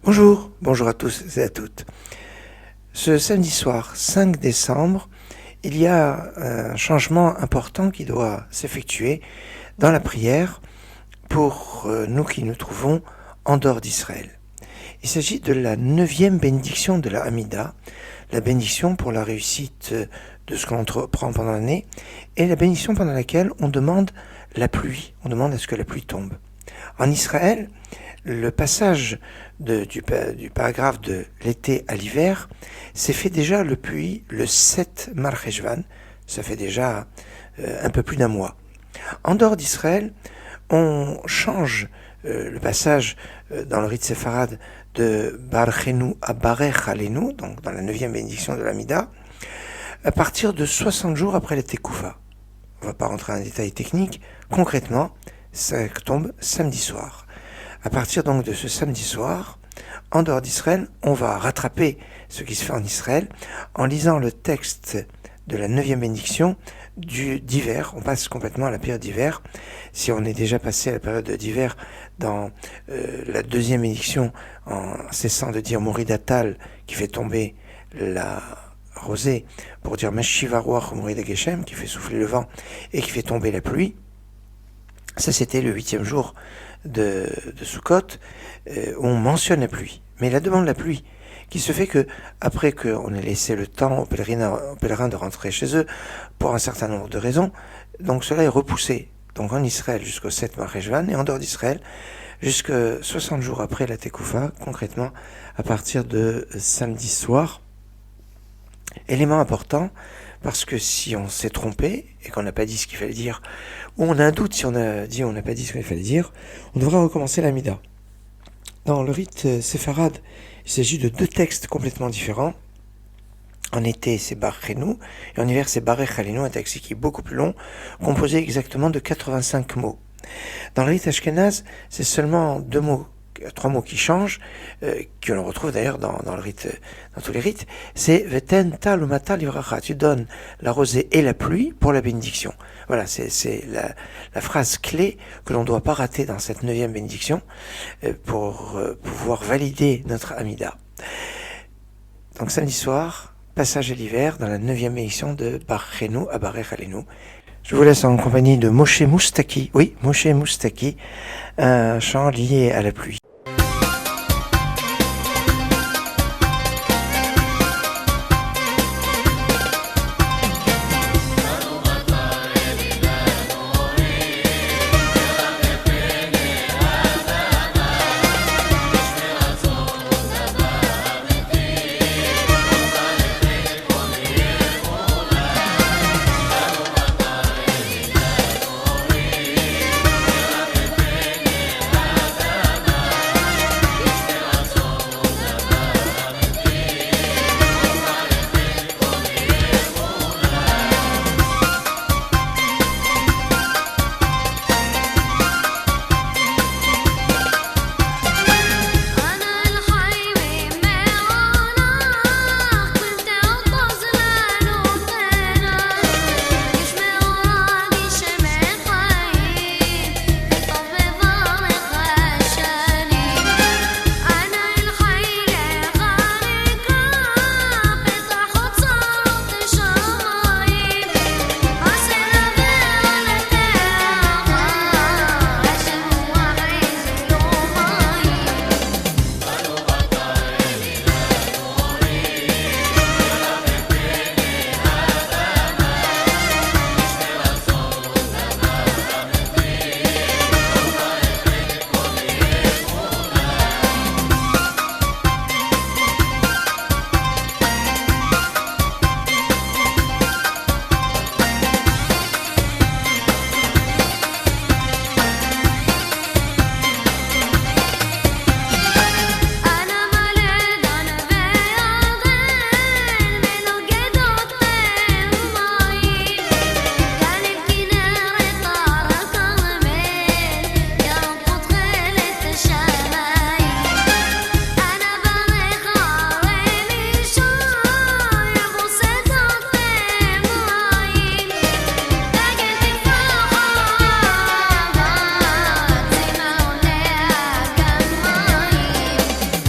Bonjour à tous et à toutes. Ce samedi soir, 5 décembre, il y a un changement important qui doit s'effectuer dans la prière pour nous qui nous trouvons en dehors d'Israël. Il s'agit de la 9e bénédiction de la Hamida, la bénédiction pour la réussite de ce qu'on entreprend pendant l'année, et la bénédiction pendant laquelle on demande la pluie, on demande à ce que la pluie tombe. En Israël, le passage du paragraphe de l'été à l'hiver s'est fait déjà depuis le 7 Mar Cheshvan, ça fait déjà un peu plus d'un mois. En dehors d'Israël, on change le passage dans le rite séfarade de Barchenu à Barech Alenu, donc dans la 9e bénédiction de l'Amida, à partir de 60 jours après la Tekoufa. On ne va pas rentrer dans les détails techniques. Concrètement, ça tombe samedi soir. À partir donc de ce samedi soir, en dehors d'Israël, on va rattraper ce qui se fait en Israël en lisant le texte de la 9e bénédiction d'hiver. On passe complètement à la période d'hiver. Si on est déjà passé à la période d'hiver dans la 2e bénédiction, en cessant de dire Moridatal, qui fait tomber la rosée, pour dire Meshiva Ruach Morida Geshem, qui fait souffler le vent et qui fait tomber la pluie, ça c'était le 8e jour de Sukkot, où on mentionne la pluie. Mais la demande de la pluie, qui se fait que après qu'on ait laissé le temps aux pèlerins de rentrer chez eux, pour un certain nombre de raisons, donc cela est repoussé. Donc en Israël jusqu'au 7 Mar Cheshvan, et en dehors d'Israël jusqu'à 60 jours après la Tekoufa, concrètement à partir de samedi soir. Élément important, parce que si on s'est trompé et qu'on n'a pas dit ce qu'il fallait dire, ou on a un doute si on a dit on n'a pas dit ce qu'il fallait dire, on devra recommencer l'Amida. Dans le rite séfarade, il s'agit de 2 textes complètement différents. En été, c'est Barchenu, et en hiver, c'est Barech Alenu, un texte qui est beaucoup plus long, composé exactement de 85 mots. Dans le rite ashkénaze, c'est seulement 3 mots qui changent, que l'on retrouve d'ailleurs dans le rite, dans tous les rites. C'est Veten tal umata livracha. Tu donnes la rosée et la pluie pour la bénédiction. Voilà, c'est la phrase clé que l'on ne doit pas rater dans cette 9e bénédiction pour pouvoir valider notre Amida. Donc samedi soir, passage à l'hiver dans la 9e bénédiction de Barchenu à Barech Alenu. Je vous laisse en compagnie de Moshe Moustaki, un chant lié à la pluie.